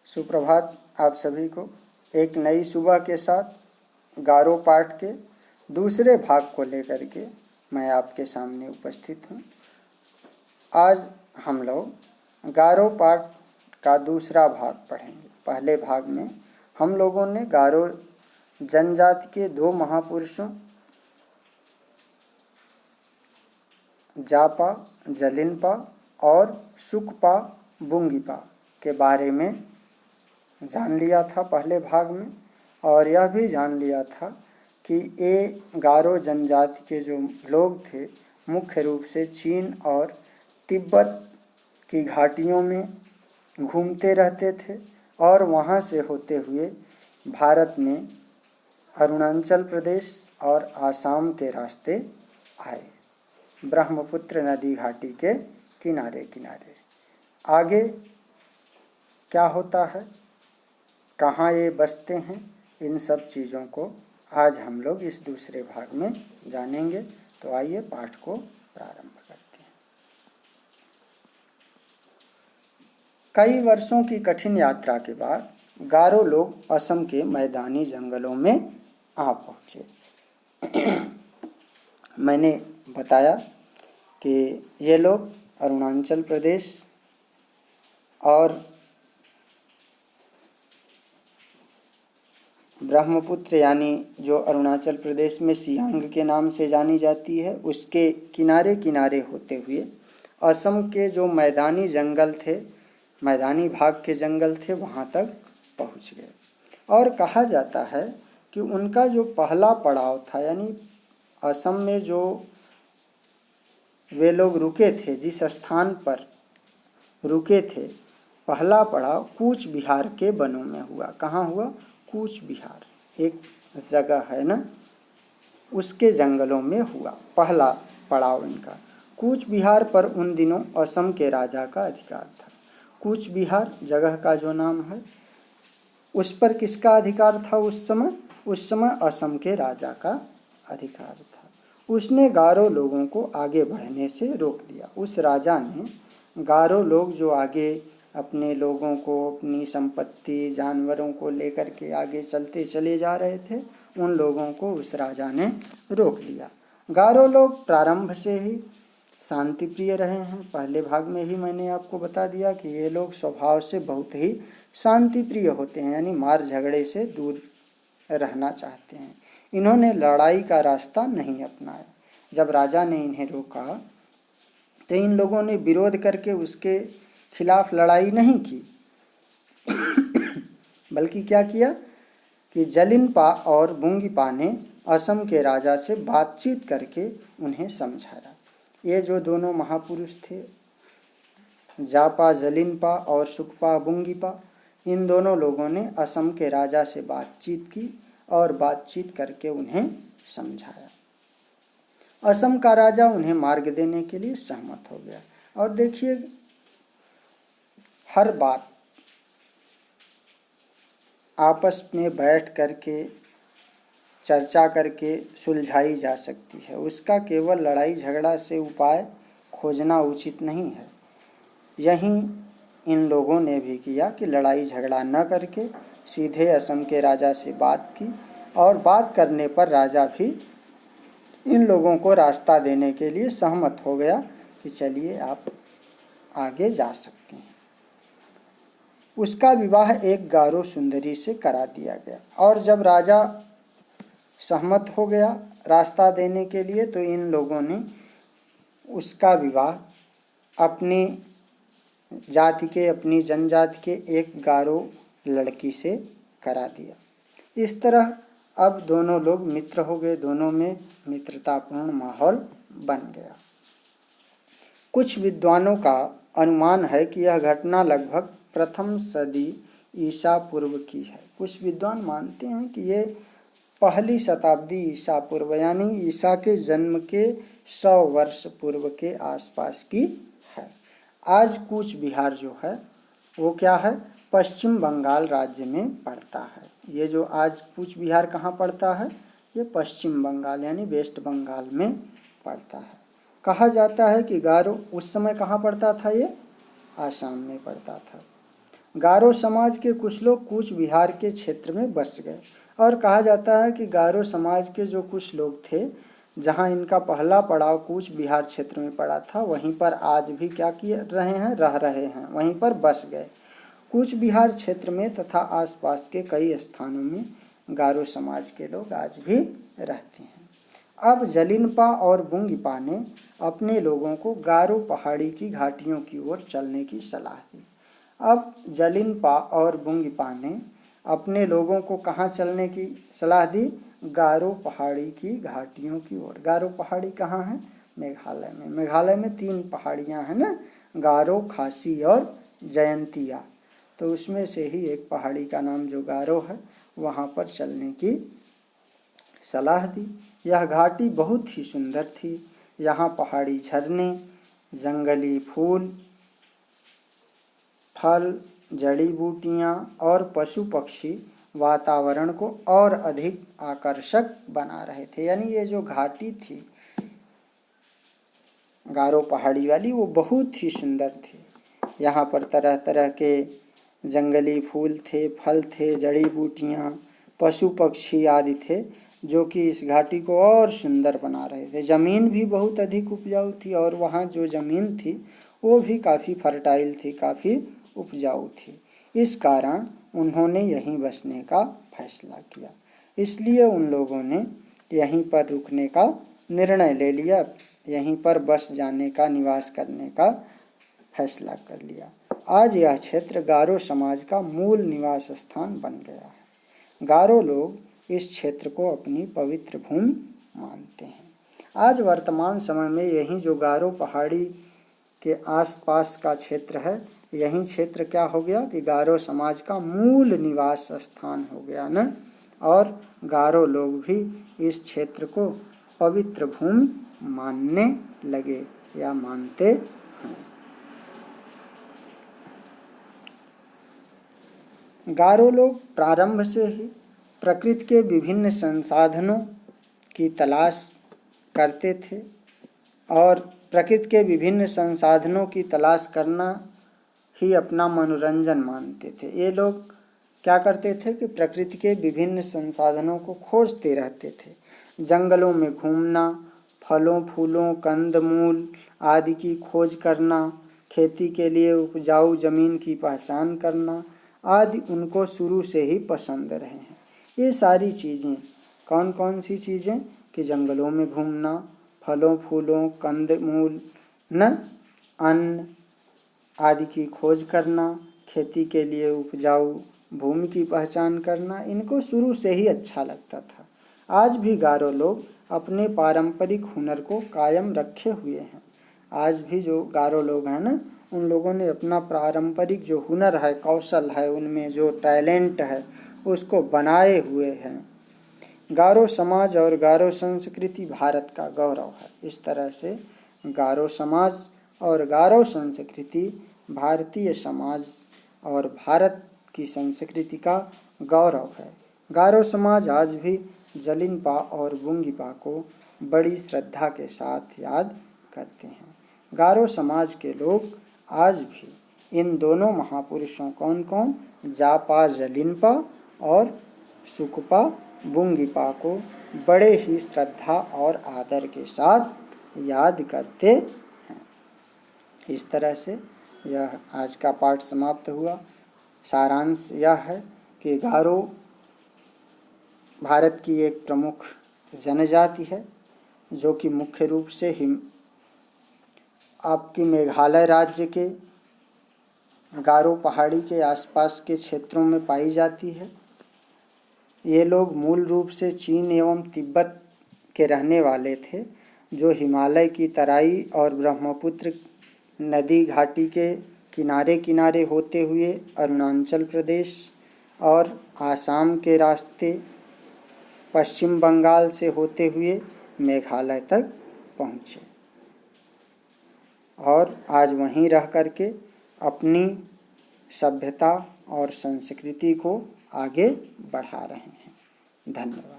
सुप्रभात आप सभी को। एक नई सुबह के साथ गारो पाठ के दूसरे भाग को लेकर के मैं आपके सामने उपस्थित हूँ। आज हम लोग गारो पाठ का दूसरा भाग पढ़ेंगे। पहले भाग में हम लोगों ने गारो जनजाति के दो महापुरुषों जापा जलिनपा और सुकपा बुंगीपा के बारे में जान लिया था पहले भाग में, और यह भी जान लिया था कि ये गारो जनजाति के जो लोग थे मुख्य रूप से चीन और तिब्बत की घाटियों में घूमते रहते थे और वहाँ से होते हुए भारत में अरुणाचल प्रदेश और आसाम के रास्ते आए, ब्रह्मपुत्र नदी घाटी के किनारे किनारे। आगे क्या होता है, कहाँ ये बसते हैं, इन सब चीज़ों को आज हम लोग इस दूसरे भाग में जानेंगे। तो आइए पाठ को प्रारंभ करते हैं। कई वर्षों की कठिन यात्रा के बाद गारो लोग असम के मैदानी जंगलों में आ पहुँचे। मैंने बताया कि ये लोग अरुणाचल प्रदेश और ब्रह्मपुत्र यानी जो अरुणाचल प्रदेश में सियांग के नाम से जानी जाती है उसके किनारे किनारे होते हुए असम के जो मैदानी जंगल थे, मैदानी भाग के जंगल थे, वहाँ तक पहुँच गए। और कहा जाता है कि उनका जो पहला पड़ाव था, यानी असम में जो वे लोग रुके थे, जिस स्थान पर रुके थे, पहला पड़ाव कूच बिहार के वनों में हुआ। कहाँ हुआ? कूच बिहार एक जगह है ना, उसके जंगलों में हुआ पहला पड़ाव इनका। कूच बिहार पर उन दिनों असम के राजा का अधिकार था। कूच बिहार जगह का जो नाम है, उस पर किसका अधिकार था उस समय? उस समय असम के राजा का अधिकार था। उसने गारो लोगों को आगे बढ़ने से रोक दिया। उस राजा ने गारो लोग जो आगे अपने लोगों को, अपनी संपत्ति, जानवरों को लेकर के आगे चलते चले जा रहे थे, उन लोगों को उस राजा ने रोक लिया। गारो लोग प्रारंभ से ही शांति प्रिय रहे हैं। पहले भाग में ही मैंने आपको बता दिया कि ये लोग स्वभाव से बहुत ही शांति प्रिय होते हैं, यानी मार झगड़े से दूर रहना चाहते हैं। इन्होंने लड़ाई का रास्ता नहीं अपनाया। जब राजा ने इन्हें रोका तो इन लोगों ने विरोध करके उसके खिलाफ लड़ाई नहीं की, बल्कि क्या किया कि जलिनपा और बुंगीपा ने असम के राजा से बातचीत करके उन्हें समझाया। ये जो दोनों महापुरुष थे, जापा जलिनपा और सुकपा बुंगीपा, इन दोनों लोगों ने असम के राजा से बातचीत की और बातचीत करके उन्हें समझाया। असम का राजा उन्हें मार्ग देने के लिए सहमत हो गया। और देखिए, हर बात आपस में बैठ करके चर्चा करके सुलझाई जा सकती है। उसका केवल लड़ाई झगड़ा से उपाय खोजना उचित नहीं है। यही इन लोगों ने भी किया कि लड़ाई झगड़ा न करके सीधे असम के राजा से बात की, और बात करने पर राजा भी इन लोगों को रास्ता देने के लिए सहमत हो गया कि चलिए आप आगे जा सकते हैं। उसका विवाह एक गारो सुंदरी से करा दिया गया। और जब राजा सहमत हो गया रास्ता देने के लिए, तो इन लोगों ने उसका विवाह अपनी जाति के, अपनी जनजाति के एक गारो लड़की से करा दिया। इस तरह अब दोनों लोग मित्र हो गए, दोनों में मित्रतापूर्ण माहौल बन गया। कुछ विद्वानों का अनुमान है कि यह घटना लगभग प्रथम सदी ईसा पूर्व की है। कुछ विद्वान मानते हैं कि ये पहली शताब्दी ईसा पूर्व, यानी ईसा के जन्म के 100 वर्ष पूर्व के आसपास की है। आज कूच बिहार जो है वो क्या है? पश्चिम बंगाल राज्य में पड़ता है। ये जो आज कूच बिहार कहाँ पड़ता है? ये पश्चिम बंगाल यानी वेस्ट बंगाल में पड़ता है। कहा जाता है कि गारो उस समय कहाँ पड़ता था? ये आसाम में पड़ता था। गारो समाज के कुछ लोग कूच बिहार के क्षेत्र में बस गए और कहा जाता है कि गारो समाज के जो कुछ लोग थे, जहाँ इनका पहला पड़ाव कूच बिहार क्षेत्र में पड़ा था, वहीं पर आज भी क्या किए रहे हैं, रह रहे हैं, वहीं पर बस गए। कूच बिहार क्षेत्र में तथा आसपास के कई स्थानों में गारो समाज के लोग आज भी रहते हैं। अब जलिनपा और बुंगीपा ने अपने लोगों को गारो पहाड़ी की घाटियों की ओर चलने की सलाह दी। अब जलिनपा और बुंगीपा ने अपने लोगों को कहाँ चलने की सलाह दी? गारो पहाड़ी की घाटियों की ओर। गारो पहाड़ी कहाँ है? मेघालय में। मेघालय में 3 पहाड़ियाँ हैं ना, गारो, खासी और जयंतिया। तो उसमें से ही एक पहाड़ी का नाम जो गारो है, वहाँ पर चलने की सलाह दी। यह घाटी बहुत ही सुंदर थी। यहाँ पहाड़ी झरने, जंगली फूल, फल, जड़ी बूटियाँ और पशु पक्षी वातावरण को और अधिक आकर्षक बना रहे थे। यानी ये जो घाटी थी गारो पहाड़ी वाली, वो बहुत ही सुंदर थी। यहाँ पर तरह तरह के जंगली फूल थे, फल थे, जड़ी बूटियाँ, पशु पक्षी आदि थे, जो कि इस घाटी को और सुंदर बना रहे थे। ज़मीन भी बहुत अधिक उपजाऊ थी और वहाँ जो ज़मीन थी वो भी काफ़ी फर्टाइल थी, काफ़ी उपजाऊ थी। इस कारण उन्होंने यहीं बसने का फैसला किया। इसलिए उन लोगों ने यहीं पर रुकने का निर्णय ले लिया, यहीं पर बस जाने का, निवास करने का फैसला कर लिया। आज यह क्षेत्र गारो समाज का मूल निवास स्थान बन गया है। गारो लोग इस क्षेत्र को अपनी पवित्र भूमि मानते हैं। आज वर्तमान समय में यही जो गारो पहाड़ी के आसपास का क्षेत्र है, यही क्षेत्र क्या हो गया कि गारो समाज का मूल निवास स्थान हो गया न। और गारो लोग भी इस क्षेत्र को पवित्र भूमि मानने लगे या मानते हैं। गारो लोग प्रारंभ से ही प्रकृति के विभिन्न संसाधनों की तलाश करते थे और प्रकृति के विभिन्न संसाधनों की तलाश करना ही अपना मनोरंजन मानते थे। ये लोग क्या करते थे कि प्रकृति के विभिन्न संसाधनों को खोजते रहते थे। जंगलों में घूमना, फलों फूलों, कंदमूल आदि की खोज करना, खेती के लिए उपजाऊ जमीन की पहचान करना आदि उनको शुरू से ही पसंद रहे हैं। ये सारी चीज़ें कौन कौन सी चीज़ें कि जंगलों में घूमना, फलों फूलों, कंदमूल न अन्न आदि की खोज करना, खेती के लिए उपजाऊ भूमि की पहचान करना, इनको शुरू से ही अच्छा लगता था। आज भी गारो लोग अपने पारंपरिक हुनर को कायम रखे हुए हैं। आज भी जो गारो लोग हैं ना, उन लोगों ने अपना पारंपरिक जो हुनर है, कौशल है, उनमें जो टैलेंट है, उसको बनाए हुए हैं। गारो समाज और गारो संस्कृति भारत का गौरव है। इस तरह से गारो समाज और गारो संस्कृति भारतीय समाज और भारत की संस्कृति का गौरव है। गारो समाज आज भी जलिनपा और बुंगीपा को बड़ी श्रद्धा के साथ याद करते हैं। गारो समाज के लोग आज भी इन दोनों महापुरुषों कौन कौन, जापा जलिनपा और सुकपा बुंगीपा को बड़े ही श्रद्धा और आदर के साथ याद करते हैं। इस तरह से यह आज का पाठ समाप्त हुआ। सारांश यह है कि गारो भारत की एक प्रमुख जनजाति है, जो कि मुख्य रूप से आपकी मेघालय राज्य के गारो पहाड़ी के आसपास के क्षेत्रों में पाई जाती है। ये लोग मूल रूप से चीन एवं तिब्बत के रहने वाले थे, जो हिमालय की तराई और ब्रह्मपुत्र नदी घाटी के किनारे किनारे होते हुए अरुणाचल प्रदेश और आसाम के रास्ते पश्चिम बंगाल से होते हुए मेघालय तक पहुँचे और आज वहीं रह करके अपनी सभ्यता और संस्कृति को आगे बढ़ा रहे हैं। धन्यवाद।